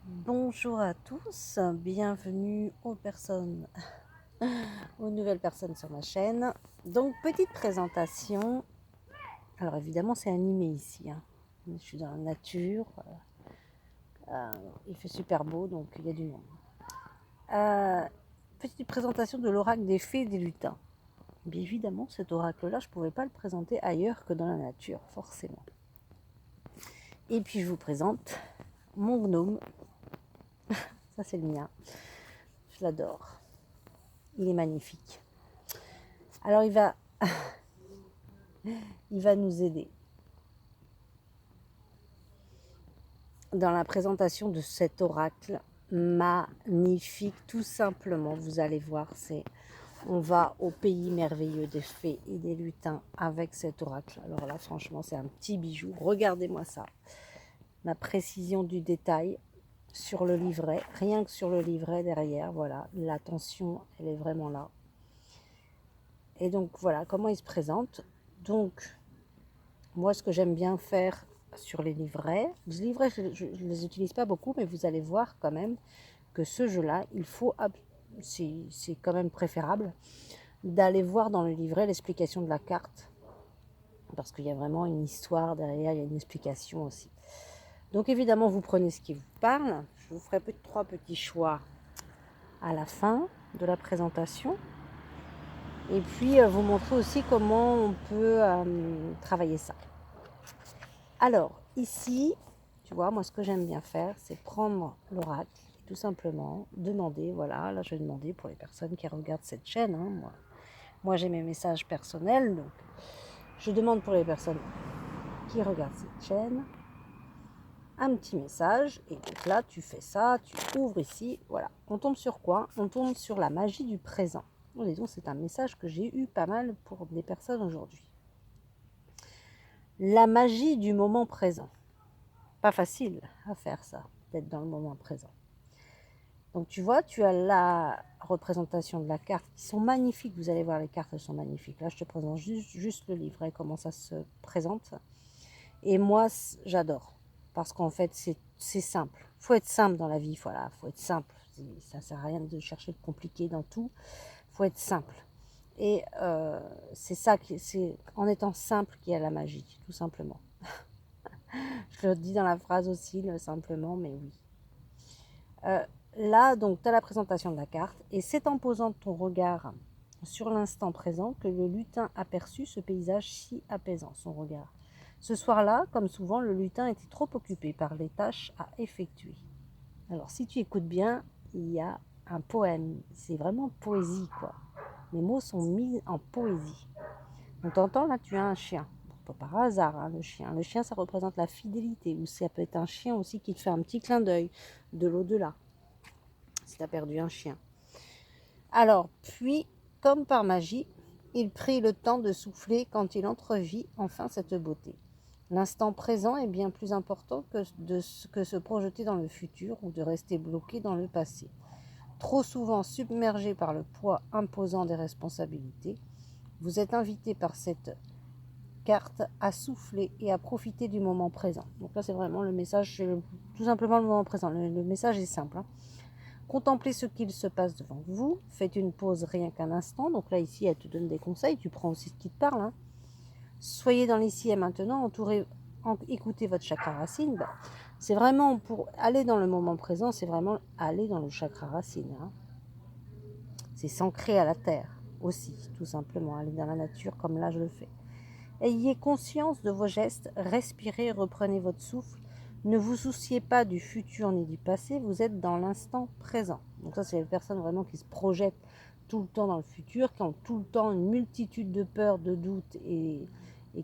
Bonjour à tous, bienvenue aux nouvelles personnes sur ma chaîne. Donc petite présentation, alors évidemment c'est animé ici, hein. Je suis dans la nature, il fait super beau donc il y a du monde. Petite présentation de l'oracle des fées et des lutins. Bien évidemment cet oracle-là je ne pouvais pas le présenter ailleurs que dans la nature, forcément. Et puis je vous présente mon gnome, ça c'est le mien, je l'adore, il est magnifique. Alors il va nous aider dans la présentation de cet oracle magnifique, tout simplement. Vous allez voir, on va au pays merveilleux des fées et des lutins avec cet oracle. Alors là, franchement, c'est un petit bijou. Regardez-moi ça. Ma précision du détail sur le livret, rien que sur le livret derrière, voilà, l'attention, elle est vraiment là. Et donc, voilà comment il se présente. Donc, moi, ce que j'aime bien faire sur les livrets, je ne les utilise pas beaucoup, mais vous allez voir quand même que ce jeu-là, c'est quand même préférable d'aller voir dans le livret l'explication de la carte, parce qu'il y a vraiment une histoire derrière, il y a une explication aussi. Donc évidemment, vous prenez ce qui vous parle. Je vous ferai 3 petits choix à la fin de la présentation. Et puis, vous montrer aussi comment on peut travailler ça. Alors, ici, tu vois, moi, ce que j'aime bien faire, c'est prendre l'oracle et tout simplement demander, voilà, là, je vais demander pour les personnes qui regardent cette chaîne, hein, moi j'ai mes messages personnels, donc je demande pour les personnes qui regardent cette chaîne un petit message, et donc là, tu fais ça, tu ouvres ici, voilà. On tombe sur quoi? On tombe sur la magie du présent. Bon, disons, c'est un message que j'ai eu pas mal pour des personnes aujourd'hui. La magie du moment présent. Pas facile à faire ça, d'être dans le moment présent. Donc tu vois, tu as la représentation de la carte qui sont magnifiques. Vous allez voir, les cartes elles sont magnifiques. Là, je te présente juste le livret, comment ça se présente. Et moi, j'adore. Parce qu'en fait, c'est simple. Il faut être simple dans la vie. Voilà, il faut être simple. Ça ne sert à rien de chercher de compliqué dans tout. Il faut être simple. Et c'est ça, c'est en étant simple qu'il y a la magie, tout simplement. Je le dis dans la phrase aussi, simplement, mais oui. Là, donc, tu as la présentation de la carte, et c'est en posant ton regard sur l'instant présent que le lutin aperçut ce paysage si apaisant, son regard. Ce soir-là, comme souvent, le lutin était trop occupé par les tâches à effectuer. Alors, si tu écoutes bien, il y a un poème, c'est vraiment poésie, quoi. Les mots sont mis en poésie. Donc, t'entends, là, tu as un chien. Pas par hasard, hein, le chien. Le chien, ça représente la fidélité, ou ça peut être un chien aussi qui te fait un petit clin d'œil de l'au-delà, si tu as perdu un chien. Alors, puis, comme par magie, il prit le temps de souffler quand il entrevit enfin cette beauté. L'instant présent est bien plus important que se projeter dans le futur ou de rester bloqué dans le passé. Trop souvent submergé par le poids imposant des responsabilités, vous êtes invité par cette carte à souffler et à profiter du moment présent. Donc là, c'est vraiment le message, tout simplement le moment présent. Le message est simple, hein. Contemplez ce qu'il se passe devant vous. Faites une pause rien qu'un instant. Donc là, ici, elle te donne des conseils. Tu prends aussi ce qui te parle, hein. Soyez dans l'ici et maintenant. Écoutez votre chakra racine. C'est vraiment pour aller dans le moment présent. C'est vraiment aller dans le chakra racine, hein. C'est s'ancrer à la terre aussi, tout simplement. Aller dans la nature comme là, je le fais. Ayez conscience de vos gestes. Respirez, reprenez votre souffle. Ne vous souciez pas du futur ni du passé, vous êtes dans l'instant présent. Donc ça, c'est les personnes vraiment qui se projettent tout le temps dans le futur, qui ont tout le temps une multitude de peurs, de doutes et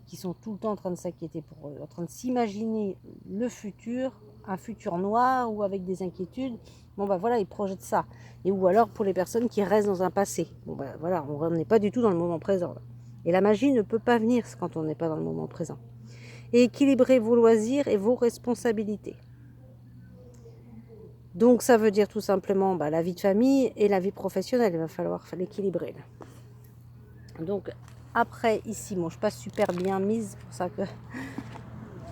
qui sont tout le temps en train de s'inquiéter pour eux, en train de s'imaginer le futur, un futur noir ou avec des inquiétudes. Bon ben voilà, ils projettent ça. Et ou alors pour les personnes qui restent dans un passé. Bon ben voilà, on n'est pas du tout dans le moment présent là. Et la magie ne peut pas venir quand on n'est pas dans le moment présent. Et équilibrez vos loisirs et vos responsabilités. Donc ça veut dire tout simplement la vie de famille et la vie professionnelle, il va falloir l'équilibrer. Donc après ici, bon, je suis pas super bien mise, pour ça que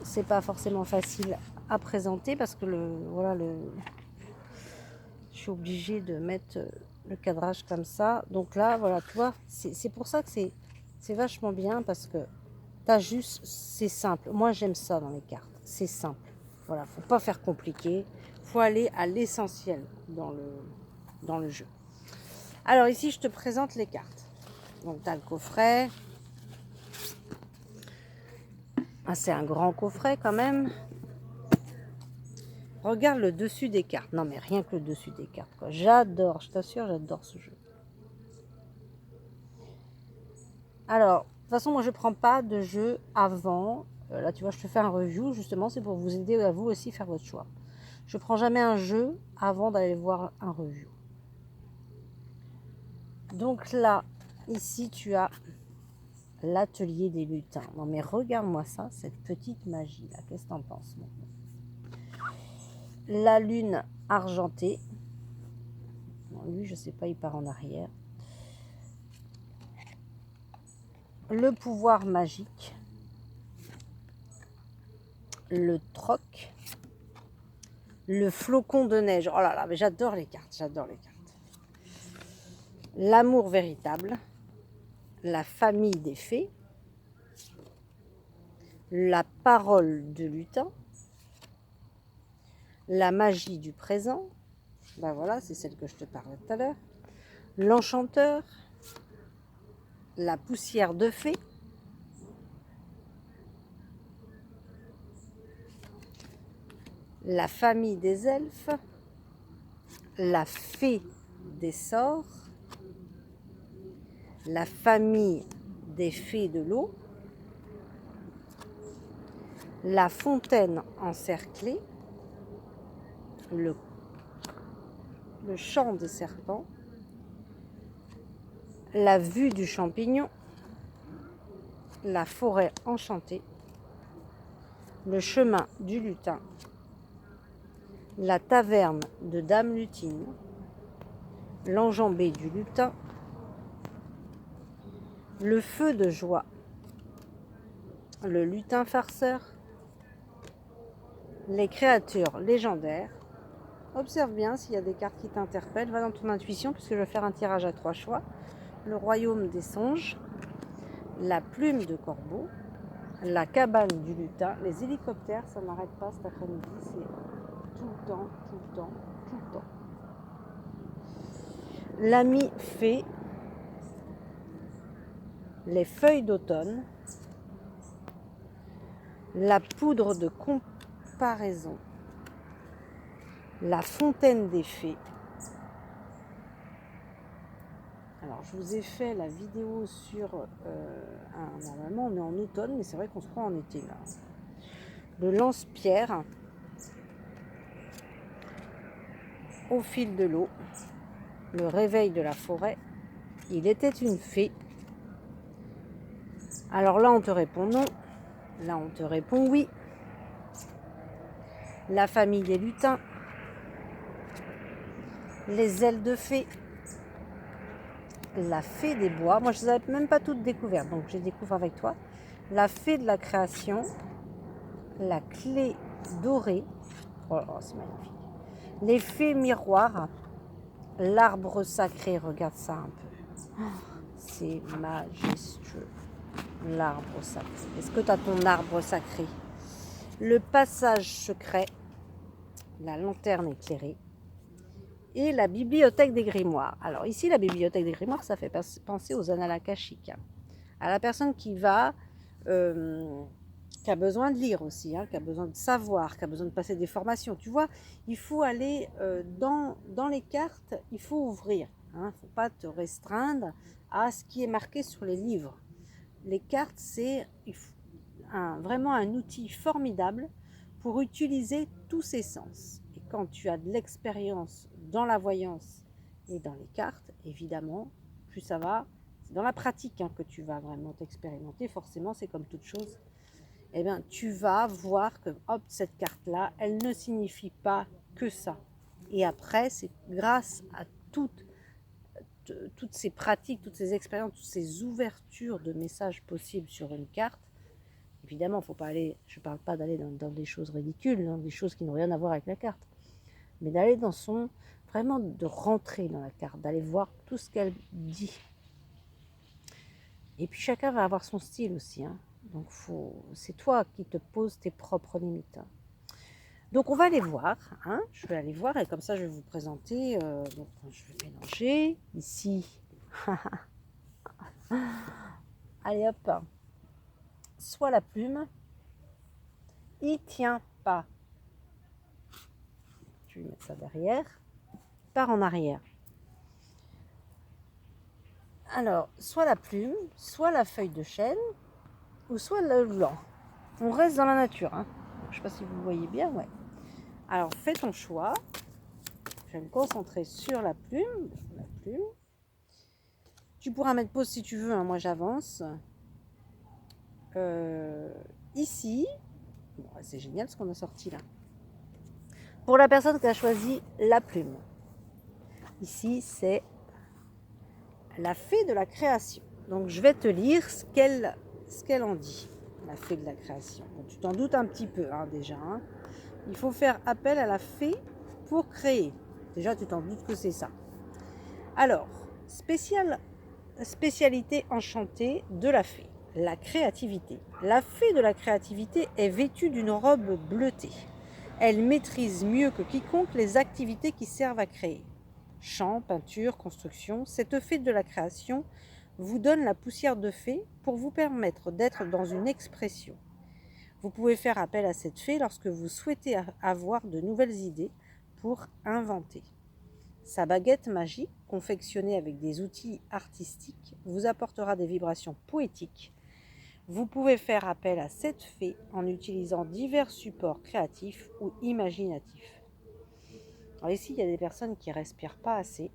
c'est pas forcément facile à présenter parce que je suis obligée de mettre le cadrage comme ça. Donc là, voilà, tu vois, c'est pour ça que c'est vachement bien parce que t'as juste, c'est simple. Moi, j'aime ça dans les cartes. C'est simple. Voilà, faut pas faire compliqué. Faut aller à l'essentiel dans le jeu. Alors ici, je te présente les cartes. Donc, tu as le coffret. Ah, c'est un grand coffret quand même. Regarde le dessus des cartes. Non, mais rien que le dessus des cartes, quoi. J'adore, je t'assure, j'adore ce jeu. Alors, de toute façon, moi, je ne prends pas de jeu avant. Là, tu vois, je te fais un review, justement, c'est pour vous aider à vous aussi faire votre choix. Je ne prends jamais un jeu avant d'aller voir un review. Donc là, ici, tu as l'atelier des lutins. Non, mais regarde-moi ça, cette petite magie, là. Qu'est-ce que tu en penses, moi? La lune argentée. Non, lui, je sais pas, il part en arrière. Le pouvoir magique. Le troc. Le flocon de neige. Oh là là, mais j'adore les cartes, j'adore les cartes. L'amour véritable. La famille des fées. La parole de lutin. La magie du présent. Ben voilà, c'est celle que je te parlais tout à l'heure. L'enchanteur. La poussière de fée. La famille des elfes. La fée des sorts. La famille des fées de l'eau. La fontaine encerclée. Le chant des serpents. La vue du champignon. La forêt enchantée. Le chemin du lutin. La taverne de Dame Lutine. L'enjambée du lutin. Le feu de joie. Le lutin farceur. Les créatures légendaires. Observe bien s'il y a des cartes qui t'interpellent. Va dans ton intuition puisque je vais faire un tirage à 3 choix. Le royaume des songes. La plume de corbeau. La cabane du lutin. Les hélicoptères, ça n'arrête pas cet après-midi. C'est tout le temps, tout le temps, tout le temps. L'ami fée. Les feuilles d'automne. La poudre de comparaison. La fontaine des fées. Alors, je vous ai fait la vidéo sur... normalement, on est en automne, mais c'est vrai qu'on se prend en été, là. Le lance-pierre. Au fil de l'eau. Le réveil de la forêt. Il était une fée. Alors là, on te répond non. Là, on te répond oui. La famille des lutins. Les ailes de fée. La fée des bois. Moi, je ne les avais même pas toutes découvertes, donc je les découvre avec toi. La fée de la création. La clé dorée. Oh, c'est magnifique. Les fées miroirs. L'arbre sacré. Regarde ça un peu. Oh, c'est majestueux. L'arbre sacré. Est-ce que tu as ton arbre sacré? Le passage secret. La lanterne éclairée. Et la bibliothèque des grimoires. Alors ici, la bibliothèque des grimoires, ça fait penser aux annales akashiques. À la personne qui a besoin de lire aussi, qui a besoin de savoir, qui a besoin de passer des formations. Tu vois, il faut aller dans les cartes, il faut ouvrir. Il ne faut pas te restreindre à ce qui est marqué sur les livres. Les cartes, c'est vraiment un outil formidable pour utiliser tous ses sens. Et quand tu as de l'expérience dans la voyance et dans les cartes, évidemment, plus ça va, c'est dans la pratique que tu vas vraiment t'expérimenter. Forcément, c'est comme toute chose. Eh bien, tu vas voir que hop, cette carte-là, elle ne signifie pas que ça. Et après, c'est grâce à toutes ces pratiques, toutes ces expériences, toutes ces ouvertures de messages possibles sur une carte, évidemment, faut pas aller, je ne parle pas d'aller dans des choses ridicules, dans des choses qui n'ont rien à voir avec la carte, mais d'aller dans son, vraiment de rentrer dans la carte, d'aller voir tout ce qu'elle dit. Et puis chacun va avoir son style aussi, hein. Donc c'est toi qui te poses tes propres limites. Donc on va aller voir, hein. Je vais aller voir et comme ça je vais vous présenter. Donc je vais mélanger ici. Allez hop, soit la plume, il tient pas. Je vais mettre ça derrière, part en arrière. Alors, soit la plume, soit la feuille de chêne, ou soit le blanc. On reste dans la nature, hein. Je ne sais pas si vous voyez bien, ouais. Alors, fais ton choix. Je vais me concentrer sur la plume. Tu pourras mettre pause si tu veux, hein. Moi j'avance. Ici, bon, c'est génial ce qu'on a sorti là. Pour la personne qui a choisi la plume, ici c'est la fée de la création. Donc je vais te lire ce qu'elle en dit, la fée de la création. Bon, tu t'en doutes un petit peu, hein, déjà, hein. Il faut faire appel à la fée pour créer. Déjà tu t'en doutes que c'est ça. Alors, spécialité enchantée de la fée, la créativité. La fée de la créativité est vêtue d'une robe bleutée. Elle maîtrise mieux que quiconque les activités qui servent à créer. Chant, peinture, construction, cette fée de la création vous donne la poussière de fée pour vous permettre d'être dans une expression. Vous pouvez faire appel à cette fée lorsque vous souhaitez avoir de nouvelles idées pour inventer. Sa baguette magique, confectionnée avec des outils artistiques, vous apportera des vibrations poétiques. Vous pouvez faire appel à cette fée en utilisant divers supports créatifs ou imaginatifs. Alors ici, il y a des personnes qui ne respirent pas assez.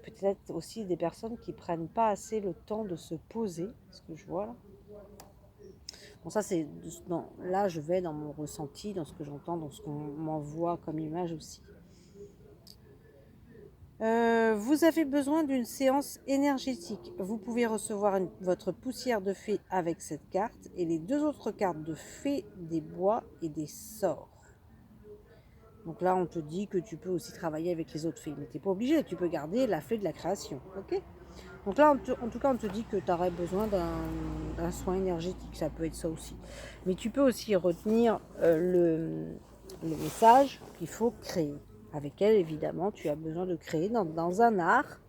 Peut-être aussi des personnes qui ne prennent pas assez le temps de se poser, ce que je vois là. Bon, ça, c'est là, je vais dans mon ressenti, dans ce que j'entends, dans ce qu'on m'envoie comme image aussi. Vous avez besoin d'une séance énergétique. Vous pouvez recevoir votre poussière de fée avec cette carte et les 2 autres cartes de fée des bois et des sorts. Donc là, on te dit que tu peux aussi travailler avec les autres fées, mais tu n'es pas obligé, tu peux garder la fée de la création. Ok ? Donc là, en tout cas, on te dit que tu aurais besoin d'un soin énergétique, ça peut être ça aussi. Mais tu peux aussi retenir le message qu'il faut créer. Avec elle, évidemment, tu as besoin de créer dans un art,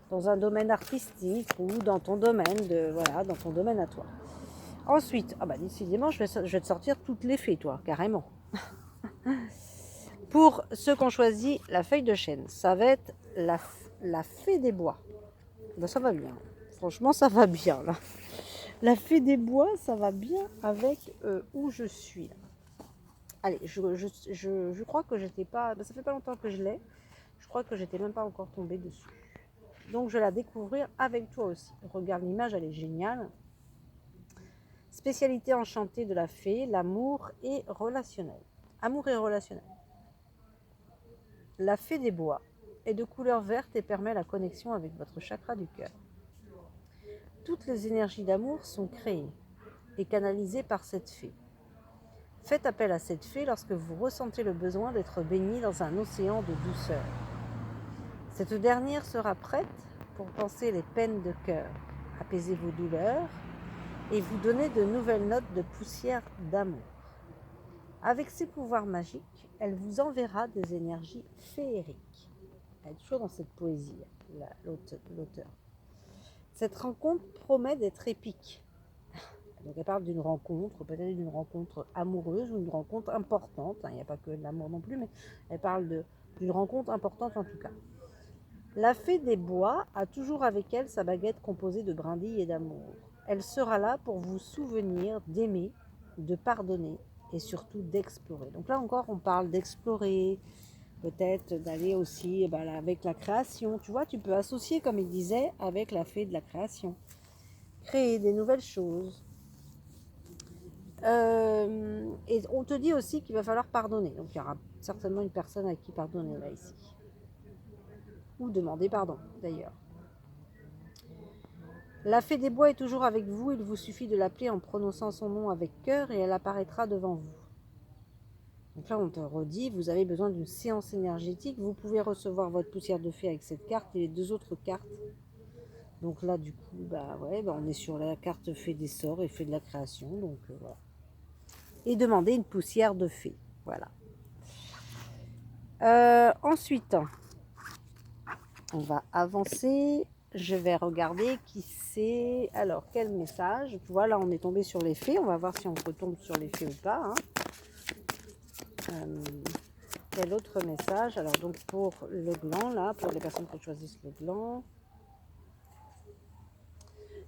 dans un domaine artistique ou dans ton domaine, dans ton domaine à toi. Ensuite, décidément, je vais te sortir toutes les fées, toi, carrément. Pour ceux qui ont choisi la feuille de chêne, ça va être la fée des bois. Ben, ça va bien. Franchement, ça va bien, là. La fée des bois, ça va bien avec où je suis, là. Allez, je crois que j'étais pas... ça fait pas longtemps que je l'ai. Je crois que j'étais même pas encore tombée dessus. Donc, je vais la découvrir avec toi aussi. Regarde l'image, elle est géniale. Spécialité enchantée de la fée, l'amour et relationnel. Amour et relationnel. La fée des bois est de couleur verte et permet la connexion avec votre chakra du cœur. Toutes les énergies d'amour sont créées et canalisées par cette fée. Faites appel à cette fée lorsque vous ressentez le besoin d'être baigné dans un océan de douceur. Cette dernière sera prête pour panser les peines de cœur, apaiser vos douleurs et vous donner de nouvelles notes de poussière d'amour. Avec ses pouvoirs magiques, elle vous enverra des énergies féeriques. Elle est toujours dans cette poésie, l'auteur. Cette rencontre promet d'être épique. Donc elle parle d'une rencontre, peut-être d'une rencontre amoureuse ou une rencontre importante. Il n'y a pas que de l'amour non plus, mais elle parle d'une rencontre importante en tout cas. La fée des bois a toujours avec elle sa baguette composée de brindilles et d'amour. Elle sera là pour vous souvenir d'aimer, de pardonner et surtout d'explorer. Donc là encore, on parle d'explorer, peut-être d'aller aussi avec la création. Tu vois, tu peux associer, comme il disait, avec la fée de la création. Créer des nouvelles choses. Et on te dit aussi qu'il va falloir pardonner. Donc il y aura certainement une personne à qui pardonner là ici. Ou demander pardon d'ailleurs. La fée des bois est toujours avec vous, il vous suffit de l'appeler en prononçant son nom avec cœur et elle apparaîtra devant vous. Donc là, on te redit, vous avez besoin d'une séance énergétique. Vous pouvez recevoir votre poussière de fée avec cette carte et les 2 autres cartes. Donc là, du coup, on est sur la carte fée des sorts et fée de la création. Donc voilà. Et demander une poussière de fée. Voilà. Ensuite, on va avancer. Je vais regarder qui c'est. Alors, quel message? Voilà, on est tombé sur les fées. On va voir si on retombe sur les fées ou pas. Hein. Quel autre message? Alors, donc pour le gland, là, pour les personnes qui choisissent le gland.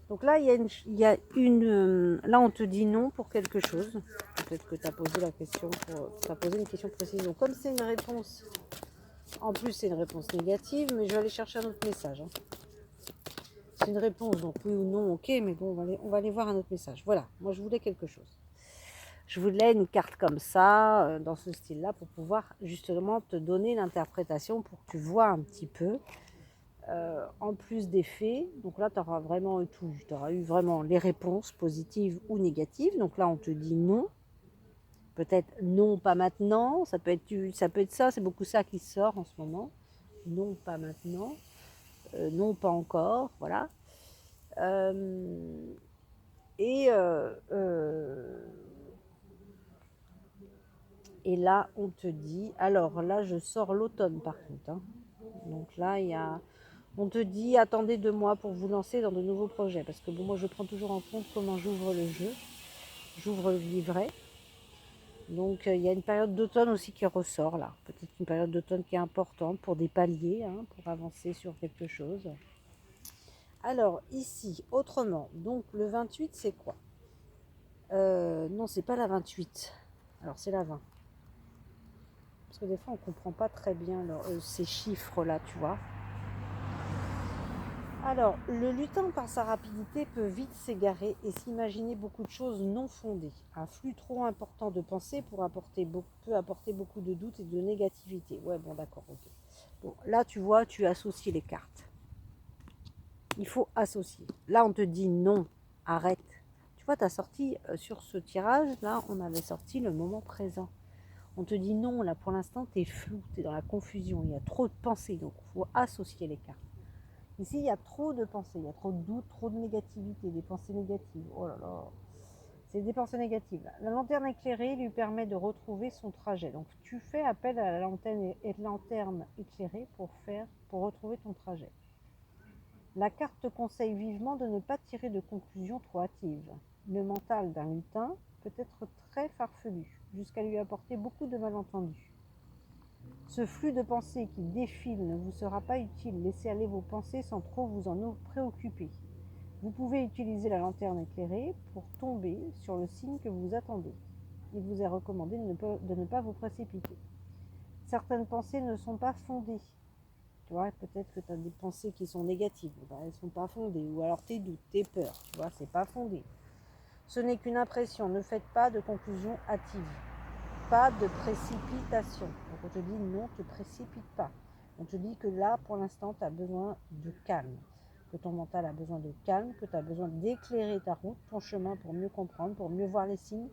Donc là, là, on te dit non pour quelque chose. Peut-être que tu as posé la question, tu as posé une question précise. Donc, comme c'est une réponse, en plus, c'est une réponse négative, mais je vais aller chercher un autre message. Hein. C'est une réponse, donc oui ou non, ok, mais bon, on va aller voir un autre message. Voilà, moi, je voulais quelque chose. Je voulais une carte comme ça, dans ce style-là, pour pouvoir justement te donner l'interprétation, pour que tu vois un petit peu. En plus des faits, donc là tu auras vraiment eu tout, tu auras eu vraiment les réponses positives ou négatives, donc là on te dit non, peut-être non pas maintenant, ça peut être ça, c'est beaucoup ça qui sort en ce moment, non pas maintenant, non pas encore, voilà. Et là on te dit, alors là je sors l'automne par contre, hein. Donc là on te dit attendez 2 mois pour vous lancer dans de nouveaux projets. Parce que bon, moi je prends toujours en compte comment j'ouvre le jeu. J'ouvre le livret. Donc il y a une période d'automne aussi qui ressort là. Peut-être une période d'automne qui est importante pour des paliers, hein, pour avancer sur quelque chose. Alors ici, autrement, donc le 28 c'est quoi? Non, c'est pas la 28. Alors c'est la 20. Parce que des fois on ne comprend pas très bien ces chiffres là, tu vois. Alors, le lutin, par sa rapidité, peut vite s'égarer et s'imaginer beaucoup de choses non fondées. Un flux trop important de pensées peut apporter beaucoup de doutes et de négativité. Ouais, bon, d'accord, ok. Bon, là, tu vois, tu associes les cartes. Il faut associer. Là, on te dit non, arrête. Tu vois, tu as sorti sur ce tirage, là, on avait sorti le moment présent. On te dit non, là, pour l'instant, tu es flou, tu es dans la confusion, il y a trop de pensées, donc il faut associer les cartes. Ici, il y a trop de pensées, il y a trop de doutes, trop de négativité, des pensées négatives. Oh là là, c'est des pensées négatives. Là. La lanterne éclairée lui permet de retrouver son trajet. Donc, tu fais appel à la lanterne éclairée pour retrouver ton trajet. La carte te conseille vivement de ne pas tirer de conclusions trop hâtives. Le mental d'un lutin peut être très farfelu, jusqu'à lui apporter beaucoup de malentendus. Ce flux de pensées qui défile ne vous sera pas utile. Laissez aller vos pensées sans trop vous en préoccuper. Vous pouvez utiliser la lanterne éclairée pour tomber sur le signe que vous attendez. Il vous est recommandé de ne pas vous précipiter. Certaines pensées ne sont pas fondées. Tu vois, peut-être que tu as des pensées qui sont négatives. Elles ne sont pas fondées. Ou alors tes doutes, tes peurs. Tu vois, c'est pas fondé. Ce n'est qu'une impression. Ne faites pas de conclusion hâtive. Pas de précipitation. Donc on te dit non, ne te précipite pas. On te dit que là, pour l'instant, tu as besoin de calme. Que ton mental a besoin de calme, que tu as besoin d'éclairer ta route, ton chemin pour mieux comprendre, pour mieux voir les signes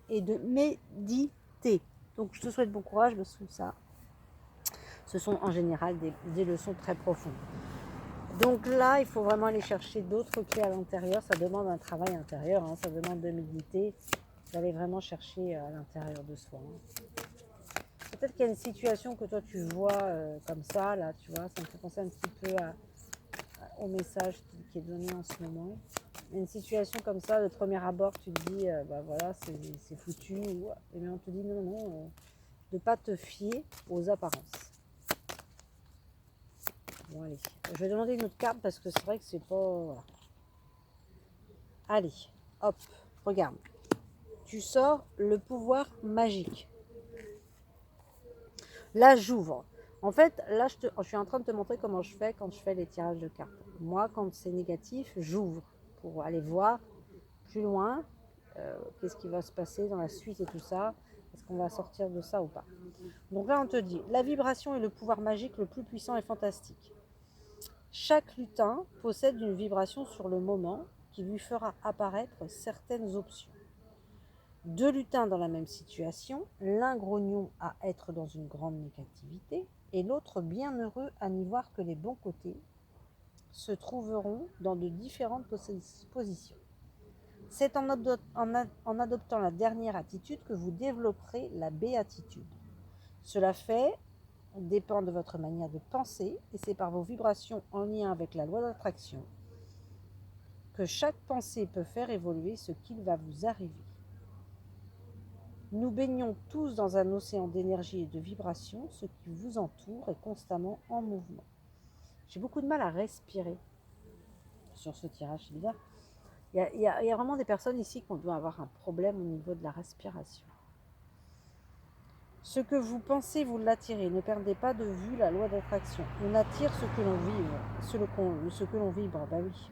et de méditer. Donc je te souhaite bon courage parce que ça, ce sont en général des leçons très profondes. Donc là, il faut vraiment aller chercher d'autres clés à l'intérieur. Ça demande un travail intérieur, hein. Ça demande de méditer, d'aller vraiment chercher à l'intérieur de soi. Hein. Peut-être qu'il y a une situation que toi tu vois comme ça, là, tu vois, ça me fait penser un petit peu au message qui est donné en ce moment. Une situation comme ça, de premier abord, tu te dis, voilà, c'est foutu. Et bien on te dit non, de ne pas te fier aux apparences. Bon, allez, je vais demander une autre carte parce que c'est vrai que c'est pas... Voilà. Allez, hop, regarde. Tu sors le pouvoir magique. Là, j'ouvre. En fait, là, je suis en train de te montrer comment je fais quand je fais les tirages de cartes. Moi, quand c'est négatif, j'ouvre pour aller voir plus loin qu'est-ce qui va se passer dans la suite et tout ça. Est-ce qu'on va sortir de ça ou pas? Donc là, on te dit, la vibration est le pouvoir magique le plus puissant et fantastique. Chaque lutin possède une vibration sur le moment qui lui fera apparaître certaines options. Deux lutins dans la même situation, l'un grognon à être dans une grande négativité et l'autre bien heureux à n'y voir que les bons côtés, se trouveront dans de différentes positions. C'est en adoptant la dernière attitude que vous développerez la béatitude. Cela dépend de votre manière de penser et c'est par vos vibrations en lien avec la loi d'attraction que chaque pensée peut faire évoluer ce qu'il va vous arriver. Nous baignons tous dans un océan d'énergie et de vibrations, ce qui vous entoure est constamment en mouvement. J'ai beaucoup de mal à respirer sur ce tirage, c'est bizarre. Il y a vraiment des personnes ici qui doivent avoir un problème au niveau de la respiration. Ce que vous pensez, vous l'attirez. Ne perdez pas de vue la loi d'attraction. On attire ce que l'on vibre, ce que l'on vibre. Bah oui.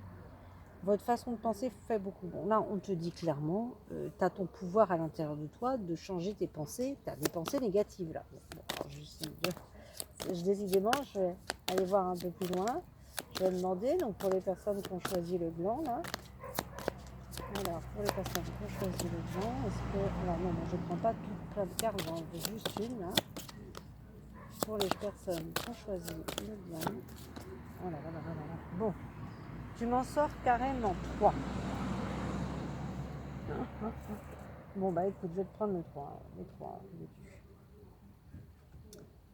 Votre façon de penser fait beaucoup. Bon, là, on te dit clairement, tu as ton pouvoir à l'intérieur de toi de changer tes pensées. Tu as des pensées négatives là. Bon, alors, décidément, je vais aller voir un peu plus loin. Je vais demander, donc pour les personnes qui ont choisi le blanc là. Alors, pour les personnes qui ont choisi le blanc, est-ce que. Alors, non, je ne prends pas toute plein de cartes, j'en veux juste une là. Pour les personnes qui ont choisi le blanc. Voilà. Bon, tu m'en sors carrément 3. Bon, bah écoute, je vais te prendre les 3.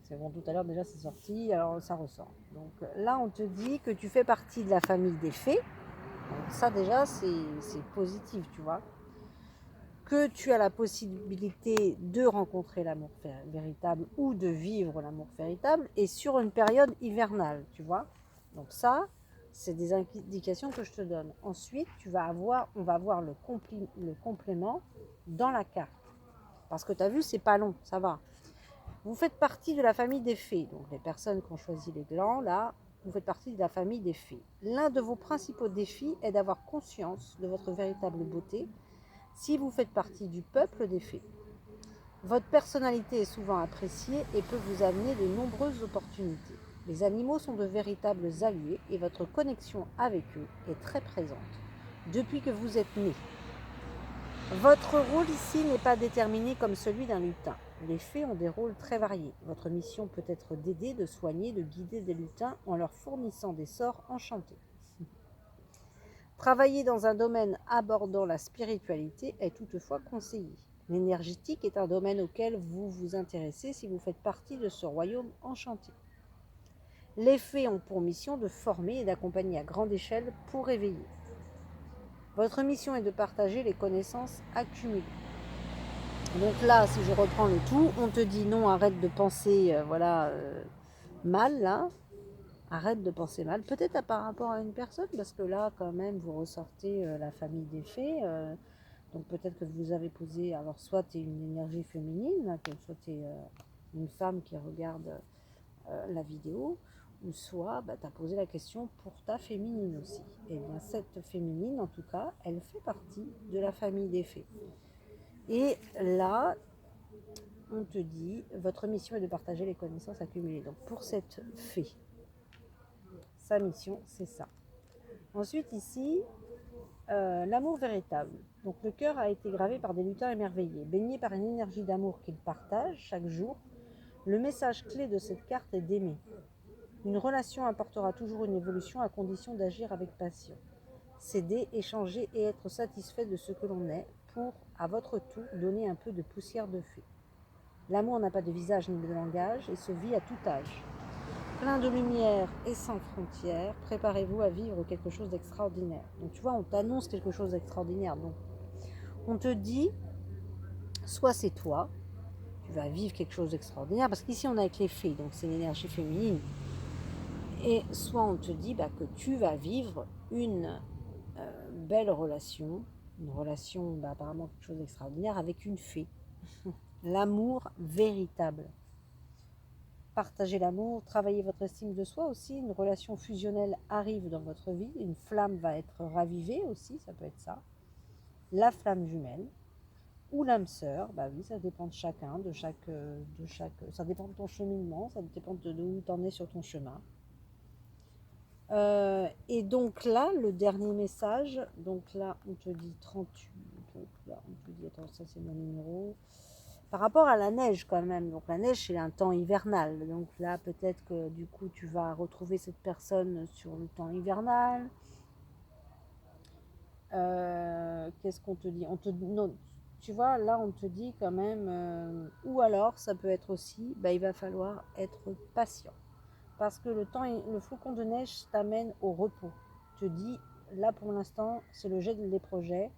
C'est bon, tout à l'heure déjà c'est sorti, alors ça ressort. Donc là, on te dit que tu fais partie de la famille des fées. Donc ça déjà, c'est positif, tu vois. Que tu as la possibilité de rencontrer l'amour véritable ou de vivre l'amour véritable et sur une période hivernale, tu vois. Donc ça, c'est des indications que je te donne. Ensuite, on va voir le complément dans la carte. Parce que tu as vu, c'est pas long, ça va. Vous faites partie de la famille des fées. Donc les personnes qui ont choisi les glands, là, vous faites partie de la famille des fées. L'un de vos principaux défis est d'avoir conscience de votre véritable beauté si vous faites partie du peuple des fées. Votre personnalité est souvent appréciée et peut vous amener de nombreuses opportunités. Les animaux sont de véritables alliés et votre connexion avec eux est très présente depuis que vous êtes né. Votre rôle ici n'est pas déterminé comme celui d'un lutin. Les fées ont des rôles très variés. Votre mission peut être d'aider, de soigner, de guider des lutins en leur fournissant des sorts enchantés. Travailler dans un domaine abordant la spiritualité est toutefois conseillé. L'énergétique est un domaine auquel vous vous intéressez si vous faites partie de ce royaume enchanté. Les fées ont pour mission de former et d'accompagner à grande échelle pour éveiller. Votre mission est de partager les connaissances accumulées. Donc là, si je reprends le tout, on te dit non, arrête de penser mal là. Arrête de penser mal, peut-être par rapport à une personne, parce que là, quand même, vous ressortez la famille des fées. Donc peut-être que vous avez posé, alors soit tu es une énergie féminine, soit tu es une femme qui regarde la vidéo, ou soit tu as posé la question pour ta féminine aussi. Et bien cette féminine, en tout cas, elle fait partie de la famille des fées. Et là, on te dit, votre mission est de partager les connaissances accumulées. Donc pour cette fée, sa mission, c'est ça. Ensuite ici, l'amour véritable. Donc le cœur a été gravé par des lutins émerveillés, baignés par une énergie d'amour qu'ils partagent chaque jour. Le message clé de cette carte est d'aimer. Une relation apportera toujours une évolution à condition d'agir avec passion. Céder, échanger et être satisfait de ce que l'on est pour, à votre tour, donner un peu de poussière de fée. L'amour n'a pas de visage ni de langage et se vit à tout âge. Plein de lumière et sans frontières, préparez-vous à vivre quelque chose d'extraordinaire. Donc tu vois, on t'annonce quelque chose d'extraordinaire. Donc on te dit, soit c'est toi, tu vas vivre quelque chose d'extraordinaire, parce qu'ici on est avec les fées, donc c'est l'énergie féminine. Et soit on te dit que tu vas vivre une belle relation, une relation apparemment quelque chose d'extraordinaire avec une fée. L'amour véritable. Partagez l'amour, travaillez votre estime de soi aussi, une relation fusionnelle arrive dans votre vie, une flamme va être ravivée aussi, ça peut être ça. La flamme jumelle ou l'âme sœur, oui, ça dépend de chacun, ça dépend de ton cheminement, ça dépend de où tu en es sur ton chemin. Et donc là, le dernier message, donc là, on te dit 38, donc là, on te dit, attends, ça c'est mon numéro. Par rapport à la neige quand même, donc la neige c'est un temps hivernal, donc là peut-être que du coup tu vas retrouver cette personne sur le temps hivernal. Qu'est-ce qu'on te dit? Non, tu vois, là on te dit quand même, ou alors ça peut être aussi, bah, il va falloir être patient. Parce que le flocon de neige t'amène au repos. Te dit, là pour l'instant, c'est le jet des projets.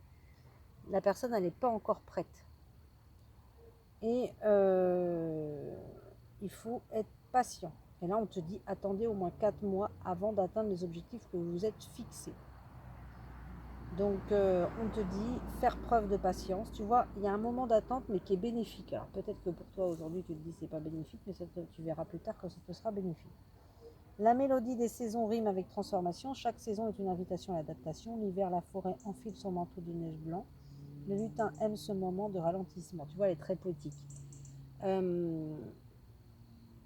La personne, elle n'est pas encore prête. Et il faut être patient. Et là, on te dit, attendez au moins 4 mois avant d'atteindre les objectifs que vous vous êtes fixés. Donc, on te dit, faire preuve de patience. Tu vois, il y a un moment d'attente, mais qui est bénéfique. Alors, peut-être que pour toi, aujourd'hui, tu te dis, c'est pas bénéfique, mais tu verras plus tard que ça te sera bénéfique. La mélodie des saisons rime avec transformation. Chaque saison est une invitation à l'adaptation. L'hiver, la forêt enfile son manteau de neige blanc. Le lutin aime ce moment de ralentissement. Tu vois, elle est très poétique. Euh,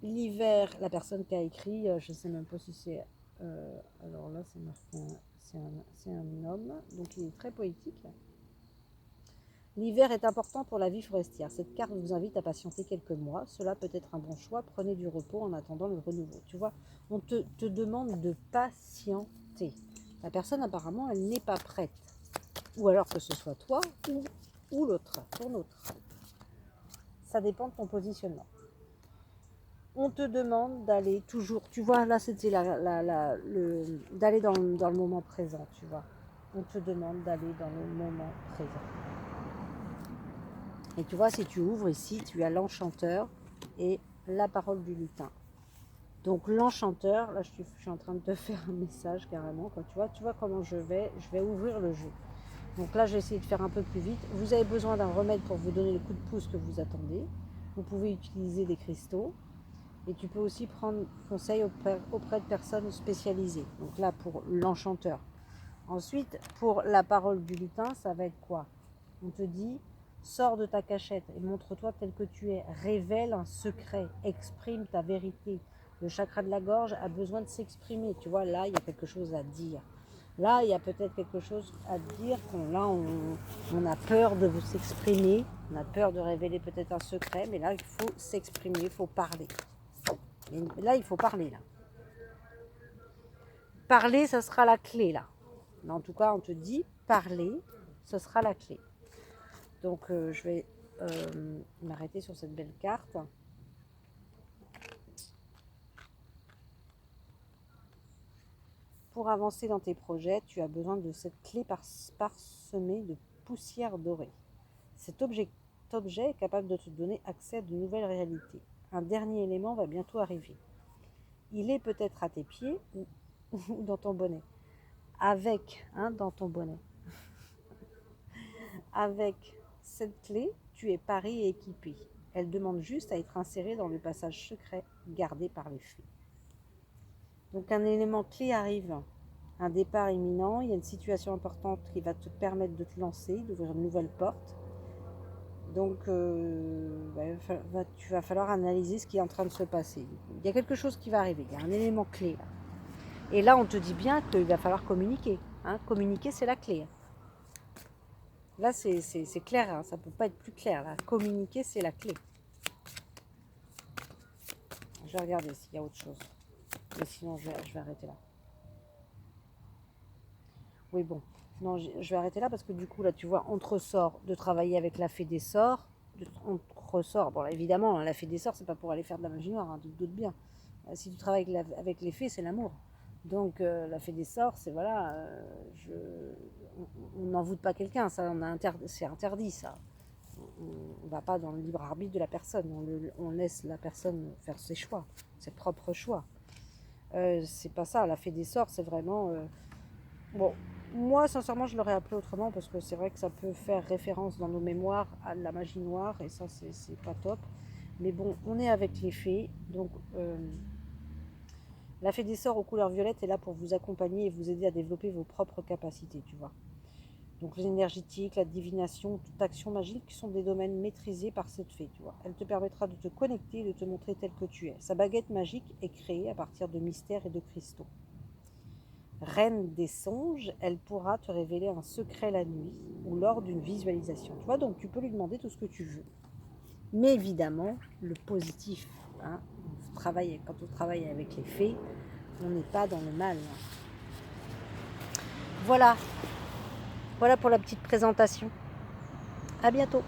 L'hiver, la personne qui a écrit, je ne sais même pas si c'est... alors là, c'est marqué, c'est un homme, donc il est très poétique. L'hiver est important pour la vie forestière. Cette carte vous invite à patienter quelques mois. Cela peut être un bon choix. Prenez du repos en attendant le renouveau. Tu vois, on te demande de patienter. La personne, apparemment, elle n'est pas prête. Ou alors que ce soit toi ou l'autre, ton autre. Ça dépend de ton positionnement. On te demande d'aller toujours, tu vois, là c'était d'aller dans le moment présent, tu vois. On te demande d'aller dans le moment présent. Et tu vois, si tu ouvres ici, tu as l'enchanteur et la parole du lutin. Donc l'enchanteur, là je suis en train de te faire un message carrément, quand tu vois comment je vais ouvrir le jeu. Donc là, je vais essayer de faire un peu plus vite. Vous avez besoin d'un remède pour vous donner le coup de pouce que vous attendez. Vous pouvez utiliser des cristaux. Et tu peux aussi prendre conseil auprès de personnes spécialisées. Donc là, pour l'enchanteur. Ensuite, pour la parole du lutin, ça va être quoi? On te dit, sors de ta cachette et montre-toi tel que tu es. Révèle un secret. Exprime ta vérité. Le chakra de la gorge a besoin de s'exprimer. Tu vois, là, il y a quelque chose à dire. Là, il y a peut-être quelque chose à dire. On a peur de s'exprimer. On a peur de révéler peut-être un secret. Mais là, il faut s'exprimer, il faut parler. Et là, il faut parler, là. Parler, ça sera la clé, là. Mais en tout cas, on te dit, parler, ce sera la clé. Donc, je vais m'arrêter sur cette belle carte. Pour avancer dans tes projets, tu as besoin de cette clé parsemée de poussière dorée. Cet objet est capable de te donner accès à de nouvelles réalités. Un dernier élément va bientôt arriver. Il est peut-être à tes pieds ou dans ton bonnet. Dans ton bonnet. Avec cette clé, tu es paré et équipé. Elle demande juste à être insérée dans le passage secret gardé par les fées. Donc un élément clé arrive, un départ imminent, il y a une situation importante qui va te permettre de te lancer, d'ouvrir une nouvelle porte. Donc tu vas falloir analyser ce qui est en train de se passer. Il y a quelque chose qui va arriver, il y a un élément clé là. Et là on te dit bien qu'il va falloir communiquer. Communiquer c'est la clé. Là, c'est clair, ça ne peut pas être plus clair. Là. Communiquer, c'est la clé. Je vais regarder s'il y a autre chose. Mais sinon, je vais arrêter là. Oui, bon. Non, je vais arrêter là parce que du coup, là, tu vois, on te ressort de travailler avec la fée des sorts. On te ressort. Bon, là, évidemment, la fée des sorts, c'est pas pour aller faire de la magie noire, tu te doutes bien. Si tu travailles avec les fées, c'est l'amour. Donc, la fée des sorts, c'est voilà. On n'envoûte pas quelqu'un, ça, c'est interdit, ça. On ne va pas dans le libre arbitre de la personne, on laisse la personne faire ses choix, ses propres choix. C'est pas ça, la fée des sorts, c'est vraiment... Bon, moi, sincèrement, je l'aurais appelé autrement parce que c'est vrai que ça peut faire référence dans nos mémoires à la magie noire et ça, c'est pas top. Mais bon, on est avec les fées, donc la fée des sorts aux couleurs violettes est là pour vous accompagner et vous aider à développer vos propres capacités, tu vois. Donc l'énergétique, la divination, toute action magique sont des domaines maîtrisés par cette fée, tu vois. Elle te permettra de te connecter et de te montrer tel que tu es. Sa baguette magique est créée à partir de mystères et de cristaux. reine des songes, elle pourra te révéler un secret la nuit ou lors d'une visualisation. Tu vois, donc tu peux lui demander tout ce que tu veux. Mais évidemment, le positif, hein, quand on travaille avec les fées, on n'est pas dans le mal. Voilà, voilà pour la petite présentation. À bientôt.